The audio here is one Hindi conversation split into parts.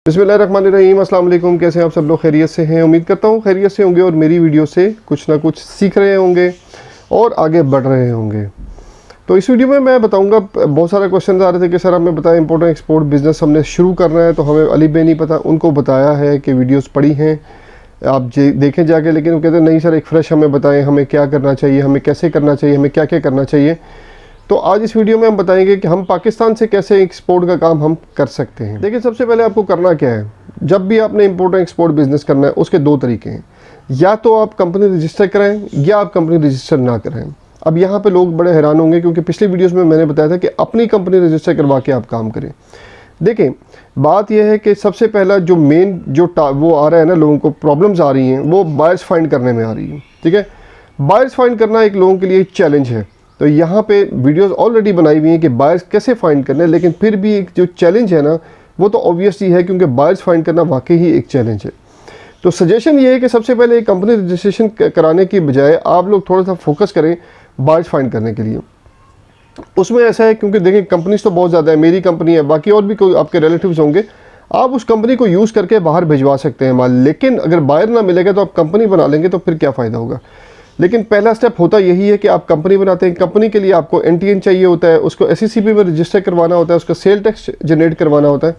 बिस्मिल्लाहिर्रहमानिर्रहीम, अस्सलाम वालेकुम। कैसे हैं आप सब लोग? खैरियत से हैं? उम्मीद करता हूँ खैरियत से होंगे और मेरी वीडियो से कुछ ना कुछ सीख रहे होंगे और आगे बढ़ रहे होंगे। तो इस वीडियो में मैं बताऊंगा, बहुत सारे क्वेश्चन आ रहे थे कि सर हमें बताएं इंपोर्ट एक्सपोर्ट बिज़नेस हमने शुरू करना है तो हमें अली बे नहीं पता। उनको बताया है कि वीडियोज़ पड़ी हैं, आप देखें जाके, लेकिन वो कहते हैं नहीं सर एक फ़्रेश हमें बताएँ, हमें क्या करना चाहिए, हमें कैसे करना चाहिए, हमें क्या क्या करना चाहिए। तो आज इस वीडियो में हम बताएंगे कि हम पाकिस्तान से कैसे एक्सपोर्ट का काम हम कर सकते हैं। देखिए, सबसे पहले आपको करना क्या है, जब भी आपने इंपोर्ट एक्सपोर्ट बिजनेस करना है उसके दो तरीके हैं। या तो आप कंपनी रजिस्टर कराएं या आप कंपनी रजिस्टर ना कराएं। अब यहाँ पे लोग बड़े हैरान होंगे क्योंकि पिछली वीडियोस में मैंने बताया था कि अपनी कंपनी रजिस्टर करवा के आप काम करें। देखें, बात यह है कि सबसे पहला जो मेन वो आ रहा है ना, लोगों को प्रॉब्लम्स आ रही हैं वो बायर्स फाइंड करने में आ रही है। ठीक है, बायर्स फाइंड करना एक लोगों के लिए चैलेंज है। तो यहाँ पे वीडियोस ऑलरेडी बनाई हुई हैं कि बायर्स कैसे फाइंड करना है, लेकिन फिर भी एक जो चैलेंज है ना वो तो ऑब्वियसली है क्योंकि बायर्स फाइंड करना वाकई ही एक चैलेंज है। तो सजेशन ये है कि सबसे पहले एक कंपनी रजिस्ट्रेशन कराने की बजाय आप लोग थोड़ा सा फोकस करें बायर्स फाइंड करने के लिए। उसमें ऐसा है क्योंकि देखें कंपनीज तो बहुत ज़्यादा है, मेरी कंपनी है, बाकी और भी कोई आपके रिलेटिव्स होंगे, आप उस कंपनी को यूज़ करके बाहर भिजवा सकते हैं माल। लेकिन अगर बायर ना मिलेगा तो आप कंपनी बना लेंगे तो फिर क्या फ़ायदा होगा। लेकिन पहला स्टेप होता यही है कि आप कंपनी बनाते हैं। कंपनी के लिए आपको एनटीएन चाहिए होता है, उसको एसईसीपी में रजिस्टर करवाना होता है, उसका सेल टैक्स जनरेट करवाना होता है,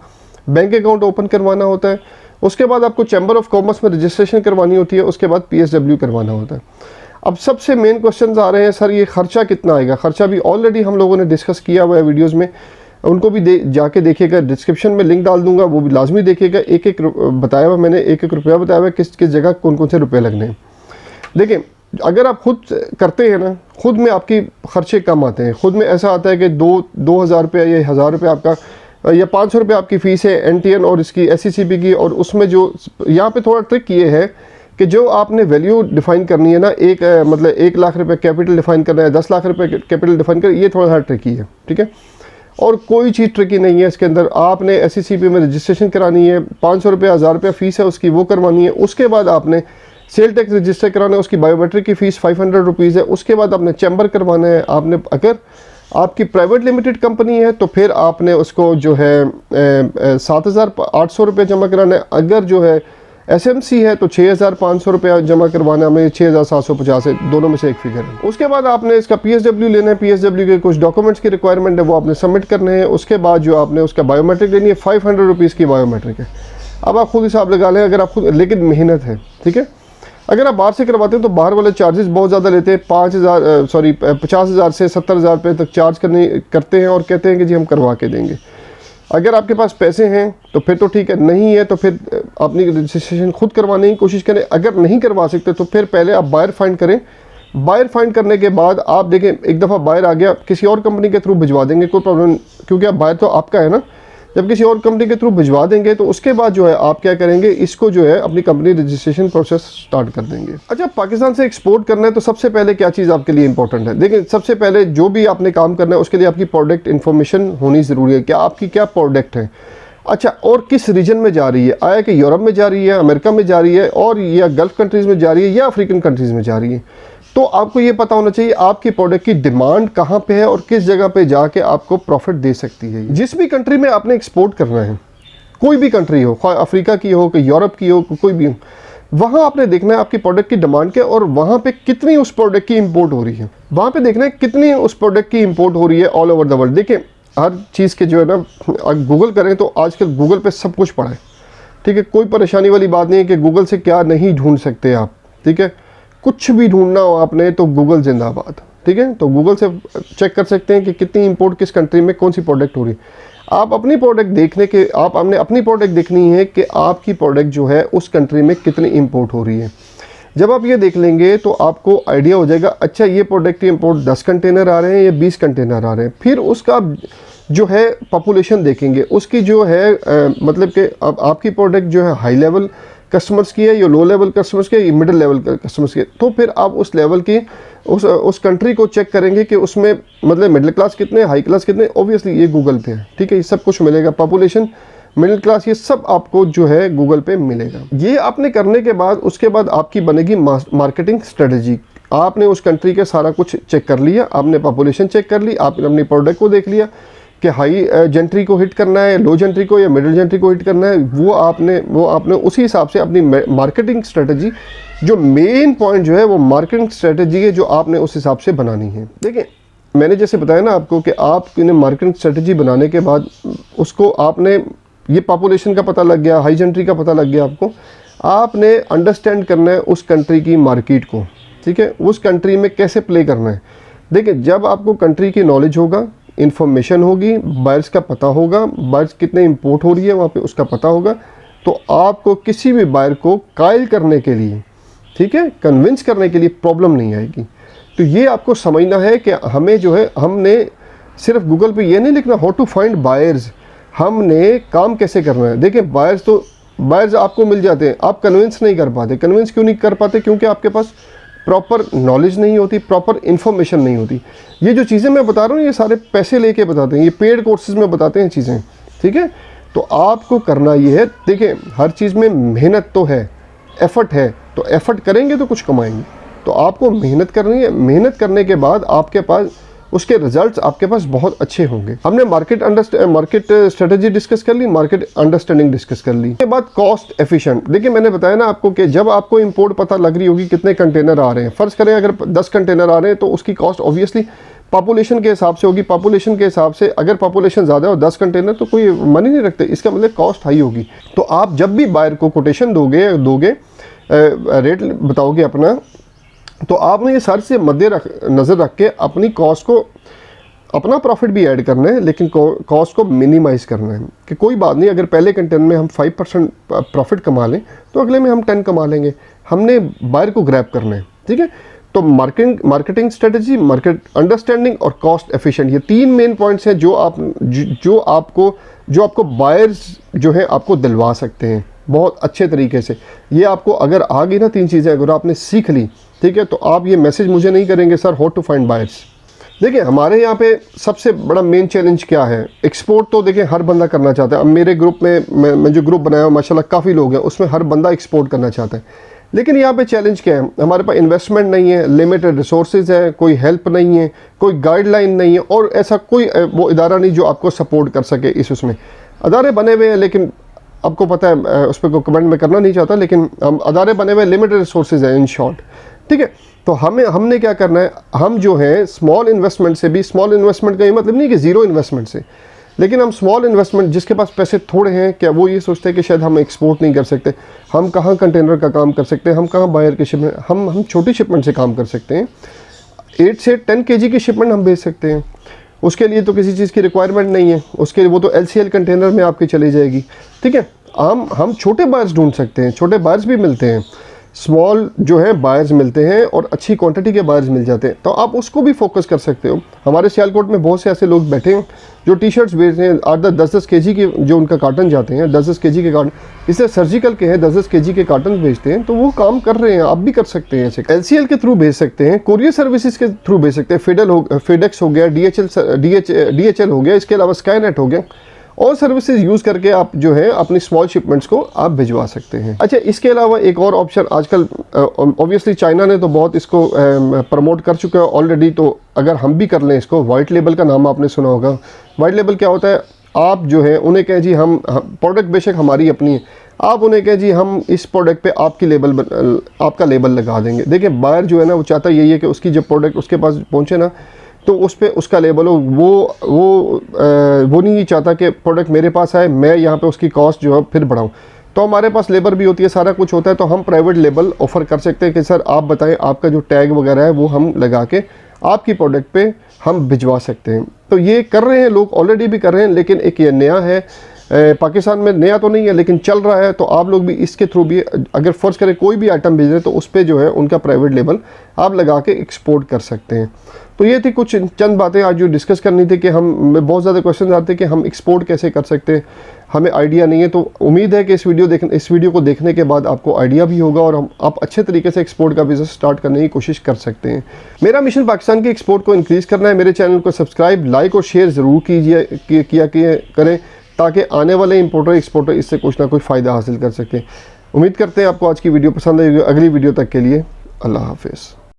बैंक अकाउंट ओपन करवाना होता है, उसके बाद आपको चैम्बर ऑफ कॉमर्स में रजिस्ट्रेशन करवानी होती है, उसके बाद पीएसडब्ल्यू करवाना होता है। अब सबसे मेन क्वेश्चन आ रहे हैं, सर ये खर्चा कितना आएगा। खर्चा भी ऑलरेडी हम लोगों ने डिस्कस किया हुआ है वीडियोज़ में, उनको भी जाके देखिएगा, डिस्क्रिप्शन में लिंक डाल दूंगा, वो भी लाजमी देखिएगा। एक एक बताया हुआ मैंने, एक एक रुपया बताया हुआ किस किस जगह कौन कौन से रुपये लगने हैं। देखिए, अगर आप खुद करते हैं ना, खुद में आपकी खर्चे कम आते हैं। खुद में ऐसा आता है कि 2,000 रुपये या 1,000 रुपये आपका या 500 रुपये आपकी फ़ीस है एनटीएन और इसकी एसईसीपी की। और उसमें जो यहाँ पे थोड़ा ट्रिक ये है कि जो आपने वैल्यू डिफ़ाइन करनी है ना, मतलब 1 लाख रुपये कैपिटल डिफ़ाइन करना है, 10 लाख रुपये कैपिटल डिफ़ाइन करना, ये थोड़ा सा ट्रिकी है। ठीक है, और कोई चीज़ ट्रिकी नहीं है इसके अंदर। आपने एसईसीपी में रजिस्ट्रेशन करानी है, 500 रुपये 1,000 रुपये फ़ीस है उसकी, वो करवानी है। उसके बाद आपने सेल टैक्स रजिस्टर कराना है, उसकी बायोमेट्रिक की फ़ीस 500 रुपीज़ है। उसके बाद आपने चैम्बर करवाना है। आपने अगर आपकी प्राइवेट लिमिटेड कंपनी है तो फिर आपने उसको जो है 7,800 रुपये जमा कराना है। अगर जो है एसएमसी है तो 6,500 रुपये जमा करवाना है, हमें 6,750 है, दोनों में से एक फिगर है। उसके बाद आपने इसका पीएसडब्ल्यू लेना है, पीएसडब्ल्यू के कुछ डॉक्यूमेंट्स की रिक्वायरमेंट है वो आपने सबमिट करने हैं। उसके बाद जो आपने उसका बायोमेट्रिक लेनी है, 500 रुपीज़ की बायोमेट्रिक है। अब आप खुद हिसाब लगा लें, अगर आप खुद, लेकिन मेहनत है। ठीक है, अगर आप बाहर से करवाते हैं तो बाहर वाले चार्जेस बहुत ज़्यादा लेते हैं, 50,000 से 70,000 रुपये तक चार्ज करते हैं और कहते हैं कि जी हम करवा के देंगे। अगर आपके पास पैसे हैं तो फिर तो ठीक है, नहीं है तो फिर अपनी रजिस्ट्रेशन खुद करवाने की कोशिश करें। अगर नहीं करवा सकते तो फिर पहले आप बायर फाइंड करें। बायर फाइंड करने के बाद आप देखें, एक दफ़ा बायर आ गया, किसी और कंपनी के थ्रू भिजवा देंगे, कोई प्रॉब्लम, क्योंकि आप बायर तो आपका है ना। जब किसी और कंपनी के थ्रू भिजवा देंगे तो उसके बाद जो है आप क्या करेंगे, इसको जो है अपनी कंपनी रजिस्ट्रेशन प्रोसेस स्टार्ट कर देंगे। अच्छा, पाकिस्तान से एक्सपोर्ट करना है तो सबसे पहले क्या चीज़ आपके लिए इंपॉर्टेंट है। देखिए, सबसे पहले जो भी आपने काम करना है उसके लिए आपकी प्रोडक्ट इन्फॉर्मेशन होनी ज़रूरी है, क्या आपकी क्या प्रोडक्ट है। अच्छा, और किस रीजन में जा रही है, आया कि यूरोप में जा रही है, अमेरिका में जा रही है, और या गल्फ़ कंट्रीज़ में जा रही है, या अफ्रीकन कंट्रीज़ में जा रही है। तो आपको ये पता होना चाहिए आपकी प्रोडक्ट की डिमांड कहाँ पे है और किस जगह पे जाके आपको प्रॉफिट दे सकती है। जिस भी कंट्री में आपने एक्सपोर्ट करना है, कोई भी कंट्री हो, अफ्रीका की हो, कोई यूरोप की हो, कोई भी हो, वहाँ आपने देखना है आपकी प्रोडक्ट की डिमांड क्या और वहाँ पे कितनी उस प्रोडक्ट की इम्पोर्ट हो रही है। वहाँ पे देखना है कितनी उस प्रोडक्ट की इम्पोर्ट हो रही है ऑल ओवर द वर्ल्ड। देखिए, हर चीज़ के जो है ना, गूगल करें तो आजकल गूगल पे सब कुछ पड़ा है। ठीक है, कोई परेशानी वाली बात नहीं है कि गूगल से क्या नहीं ढूंढ सकते आप। ठीक है, कुछ भी ढूंढना हो आपने तो गूगल जिंदाबाद। ठीक है, तो गूगल से चेक कर सकते हैं कि कितनी इंपोर्ट किस कंट्री में कौन सी प्रोडक्ट हो रही है। आप अपनी प्रोडक्ट आपने अपनी प्रोडक्ट देखनी है कि आपकी प्रोडक्ट जो है उस कंट्री में कितनी इंपोर्ट हो रही है। जब आप ये देख लेंगे तो आपको आइडिया हो जाएगा, अच्छा ये प्रोडक्ट की इंपोर्ट 10 कंटेनर आ रहे हैं या 20 कंटेनर आ रहे हैं। फिर उसका जो है पॉपुलेशन देखेंगे, उसकी जो है मतलब कि अब आपकी प्रोडक्ट जो है हाई लेवल कस्टमर्स की है या लो लेवल कस्टमर्स की है या मिडिल लेवल कस्टमर्स की है। तो फिर आप उस लेवल की उस कंट्री को चेक करेंगे कि उसमें मतलब मिडिल क्लास कितने, हाई क्लास कितने। ऑब्वियसली ये गूगल पे है। ठीक है, ये सब कुछ मिलेगा, पॉपुलेशन, मिडिल क्लास, ये सब आपको जो है गूगल पे मिलेगा। ये आपने करने के बाद उसके बाद आपकी बनेगी मार्केटिंग स्ट्रेटजी। आपने उस कंट्री के सारा कुछ चेक कर लिया, आपने पॉपुलेशन चेक कर ली, आपने अपनी प्रोडक्ट को देख लिया, कि हाई जेंट्री को हिट करना है, लो जेंट्री को या मिडिल जेंट्री को हिट करना है, वो आपने उसी हिसाब से अपनी मार्केटिंग स्ट्रेटजी, जो मेन पॉइंट जो है वो मार्केटिंग स्ट्रेटजी है जो आपने उस हिसाब से बनानी है। देखिए मैंने जैसे बताया ना आपको कि आपने मार्केटिंग स्ट्रेटजी बनाने के बाद उसको आपने, ये पॉपुलेशन का पता लग गया, हाई जेंट्री का पता लग गया, आपने अंडरस्टैंड करना है उस कंट्री की मार्केट को, ठीक है, उस कंट्री में कैसे प्ले करना है। देखिए जब आपको कंट्री की नॉलेज होगा, इन्फॉर्मेशन होगी, बायर्स का पता होगा, बायर्स कितने इंपोर्ट हो रही है वहाँ पे उसका पता होगा, तो आपको किसी भी बायर को कायल करने के लिए, ठीक है, कन्विंस करने के लिए प्रॉब्लम नहीं आएगी। तो ये आपको समझना है कि हमें जो है, हमने सिर्फ गूगल पे ये नहीं लिखना हाउ टू फाइंड बायर्स, हमने काम कैसे करना है। देखिए बायर्स आपको मिल जाते हैं, आप कन्विंस नहीं कर पाते। कन्विंस क्यों नहीं कर पाते? क्योंकि आपके पास प्रॉपर नॉलेज नहीं होती, प्रॉपर इन्फॉर्मेशन नहीं होती। ये जो चीज़ें मैं बता रहा हूँ ये सारे पैसे लेके बताते हैं, ये पेड कोर्सेज में बताते हैं चीज़ें, ठीक है। तो आपको करना ये है, देखिए हर चीज़ में मेहनत तो है, एफर्ट है, तो एफर्ट करेंगे तो कुछ कमाएंगे। तो आपको मेहनत करनी है, मेहनत करने के बाद आपके पास उसके रिजल्ट्स आपके पास बहुत अच्छे होंगे। हमने मार्केट स्ट्रेटजी डिस्कस कर ली, मार्केट अंडरस्टैंडिंग डिस्कस कर ली। उसके बाद कॉस्ट एफिशिएंट। देखिए मैंने बताया ना आपको कि जब आपको इंपोर्ट पता लग रही होगी कितने कंटेनर आ रहे हैं, फ़र्ज़ करें अगर 10 कंटेनर आ रहे हैं तो उसकी कॉस्ट ऑब्वियसली पॉपुलेशन के हिसाब से होगी। पॉपुलेशन के हिसाब से अगर पॉपुलेशन ज़्यादा हो 10 कंटेनर तो कोई मनी नहीं रखते, इसका मतलब कॉस्ट हाई होगी। तो आप जब भी बायर को कोटेशन दोगे रेट बताओगे अपना, तो आपने ये सारे से नज़र रख के अपनी कॉस्ट को, अपना प्रॉफिट भी ऐड करना है लेकिन कॉस्ट को मिनिमाइज़ करना है। कि कोई बात नहीं, अगर पहले कंटेनर में हम 5% प्रॉफिट कमा लें तो अगले में हम 10 कमा लेंगे। हमने बायर को ग्रैब करना है, ठीक है। तो मार्केटिंग स्ट्रेटजी, मार्केट अंडरस्टैंडिंग और कॉस्ट एफिशिएंट, ये 3 मेन पॉइंट्स हैं जो आपको बायर्स जो है आपको दिलवा सकते हैं बहुत अच्छे तरीके से। ये आपको अगर आ गई ना 3 चीज़ें, अगर आपने सीख ली, ठीक है, तो आप ये मैसेज मुझे नहीं करेंगे sir how to find buyers. देखिए हमारे यहाँ पे सबसे बड़ा मेन चैलेंज क्या है? एक्सपोर्ट तो देखिए हर बंदा करना चाहता है। अब मेरे ग्रुप में मैं जो ग्रुप बनाया हूँ माशाल्लाह काफ़ी लोग हैं, उसमें हर बंदा एक्सपोर्ट करना चाहता है। लेकिन यहाँ पे चैलेंज क्या है? हमारे पास इन्वेस्टमेंट नहीं है, लिमिटेड रिसोर्सेज है, कोई हेल्प नहीं है, कोई गाइडलाइन नहीं है, और ऐसा कोई वो इदारा नहीं जो आपको सपोर्ट कर सके। उसमें अदारे बने हुए हैं लेकिन आपको पता है उस पर कोई कमेंट में करना नहीं चाहता, लेकिन हम अदारे बने हुए, लिमिटेड रिसोर्सेज है इन शॉर्ट, ठीक है। तो हमने क्या करना है, हम जो है स्मॉल इन्वेस्टमेंट से भी, स्मॉल इन्वेस्टमेंट का ये मतलब नहीं कि ज़ीरो इन्वेस्टमेंट से, लेकिन हम स्मॉल इन्वेस्टमेंट, जिसके पास पैसे थोड़े हैं, क्या वो ये सोचते हैं कि शायद हम एक्सपोर्ट नहीं कर सकते, हम कहाँ कंटेनर का काम कर सकते हैं, हम कहाँ बायर के शिपमेंट, हम छोटी शिपमेंट से काम कर सकते हैं। 8 से 10 kg की शिपमेंट हम भेज सकते हैं। उसके लिए तो किसी चीज़ की रिक्वायरमेंट नहीं है, उसके लिए वो तो LCL कंटेनर में आपकी चली जाएगी, ठीक है। हम छोटे बायर्स ढूंढ सकते हैं, छोटे बायर्स भी मिलते हैं, स्मॉल जो है बायर्स मिलते हैं और अच्छी क्वांटिटी के बायर्स मिल जाते हैं, तो आप उसको भी फोकस कर सकते हो। हमारे सियालकोट में बहुत से ऐसे लोग बैठे हैं जो टी-शर्ट्स बेच रहे हैं, 8-10 kg के जो उनका कार्टन जाते हैं, 10 kg के कार्टन, इससे सर्जिकल के हैं 10 kg के कार्टन बेचते हैं, तो वो काम कर रहे हैं, आप भी कर सकते हैं। ऐसे LCL के थ्रू भेज सकते हैं, कोरियर सर्विसेज के थ्रू भेज सकते हैं, फेडेक्स हो गया, DHL हो गया, इसके अलावा स्काईनेट हो गया, और सर्विसेज यूज़ करके आप जो है अपनी स्मॉल शिपमेंट्स को आप भिजवा सकते हैं। अच्छा, इसके अलावा एक और ऑप्शन आजकल ऑब्वियसली चाइना ने तो बहुत इसको प्रमोट कर चुका है ऑलरेडी, तो अगर हम भी कर लें इसको, वाइट लेबल का नाम आपने सुना होगा। वाइट लेबल क्या होता है? आप जो है उन्हें कहें जी हम प्रोडक्ट बेशक हमारी अपनी है, आप उन्हें कहें जी हम इस प्रोडक्ट पे आपका लेबल लगा देंगे। देखिए बायर जो है ना वो चाहता यही है कि उसकी जब प्रोडक्ट उसके पास पहुँचे ना तो उस पर उसका लेबल हो, वो नहीं चाहता कि प्रोडक्ट मेरे पास आए, मैं यहाँ पे उसकी कॉस्ट जो है फिर बढ़ाऊँ। तो हमारे पास लेबर भी होती है, सारा कुछ होता है, तो हम प्राइवेट लेबल ऑफ़र कर सकते हैं कि सर आप बताएं, आपका जो टैग वगैरह है वो हम लगा के आपकी प्रोडक्ट पे हम भिजवा सकते हैं। तो ये कर रहे हैं लोग, ऑलरेडी भी कर रहे हैं, लेकिन एक ये नया है, पाकिस्तान में नया तो नहीं है लेकिन चल रहा है। तो आप लोग भी इसके थ्रू भी अगर फ़र्ज़ करें कोई भी आइटम भेज रहे हैं तो उस पर जो है उनका प्राइवेट लेबल आप लगा के एक्सपोर्ट कर सकते हैं। तो ये थी कुछ चंद बातें आज जो डिस्कस करनी थी कि हम बहुत ज़्यादा क्वेश्चन आते हैं कि हम एक्सपोर्ट कैसे कर सकते हैं, हमें आइडिया नहीं है। तो उम्मीद है कि इस वीडियो को देखने के बाद आपको आइडिया भी होगा और आप अच्छे तरीके से एक्सपोर्ट का बिज़नेस स्टार्ट करने की कोशिश कर सकते हैं। मेरा मिशन पाकिस्तान के एक्सपोर्ट को इंक्रीज़ करना है। मेरे चैनल को सब्सक्राइब, लाइक और शेयर ज़रूर करें ताकि आने वाले इंपोर्टर एक्सपोर्टर इससे कुछ ना कुछ फ़ायदा हासिल कर सकें। उम्मीद करते हैं आपको आज की वीडियो पसंद आएगी। अगली वीडियो तक के लिए अल्लाह हाफिज़।